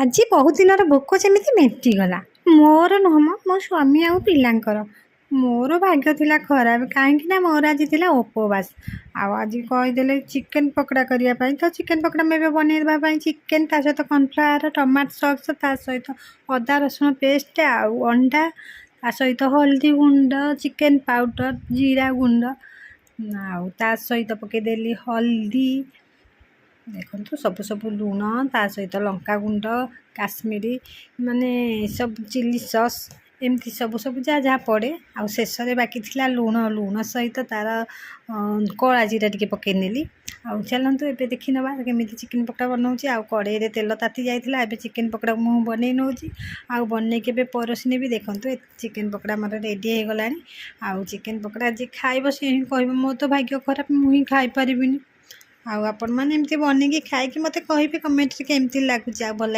ଆଜି ବହୁତ ଦିନର ଭୋକ ଯେମିତି ମେଣ୍ଟିଗଲା। ମୋର ନୁହଁ ମ, ମୋ ସ୍ୱାମୀ ଆଉ ପିଲାଙ୍କର। ମୋର ଭାଗ୍ୟ ଥିଲା ଖରାପ, କାହିଁକି ନା ମୋର ଆଜି ଥିଲା ଉପବାସ। ଆଉ ଆଜି କହିଦେଲେ ଚିକେନ୍ ପକୋଡ଼ା କରିବା ପାଇଁ, ତ ଚିକେନ୍ ପକୋଡ଼ା ମୁଁ ଏବେ ବନେଇବା ପାଇଁ ଚିକେନ୍, ତା ସହିତ କର୍ଣ୍ଣଫ୍ଲାୱାର, ଟମାଟୋ ସସ୍, ତା ସହିତ ଅଦା ରସୁଣ ପେଷ୍ଟ ଆଉ ଅଣ୍ଡା, ତା ସହିତ ହଳଦୀ ଗୁଣ୍ଡ, ଚିକେନ୍ ପାଉଡ଼ର, ଜିରା ଗୁଣ୍ଡ, ଆଉ ତା ସହିତ ପକେଇଦେଲି ହଳଦୀ, ଦେଖନ୍ତୁ ସବୁ ଲୁଣ, ତା ସହିତ ଲଙ୍କାଗୁଣ୍ଡ, କାଶ୍ମୀରୀ ମାନେ ସବୁ ଚିଲି ସସ୍, ଏମିତି ସବୁ ଯାହା ଯାହା ପଡ଼େ। ଆଉ ଶେଷରେ ବାକି ଥିଲା ଲୁଣ ସହିତ ତା'ର କଳା ଜିରା ଟିକେ ପକେଇ ନେଲି। ଆଉ ଚାଲନ୍ତୁ ଏବେ ଦେଖିନେବା କେମିତି ଚିକେନ୍ ପକୋଡ଼ା ବନାଉଛି। ଆଉ କଡ଼େଇରେ ତେଲ ତାତି ଯାଇଥିଲା, ଏବେ ଚିକେନ୍ ପକୋଡ଼ା ମୁଁ ବନେଇ ନେଉଛି। ଆଉ ବନେଇକି ଏବେ ପରସି ନେବି। ଦେଖନ୍ତୁ ଚିକେନ୍ ପକୋଡ଼ା ଆମର ରେଡ଼ି ହେଇଗଲାଣି। ଆଉ ଚିକେନ୍ ପକୋଡ଼ା ଯିଏ ଖାଇବ ସେ ହିଁ କହିବ ମୋ ତ ଭାଗ୍ୟ ଖରାପ, ମୁଁ ହିଁ ଖାଇପାରିବିନି। ଆଉ ଆପଣମାନେ ଏମିତି ବନେଇକି ଖାଇକି ମୋତେ କହିବେ କମେଣ୍ଟରେ କେମିତି ଲାଗୁଛି। ଆଉ ଭଲ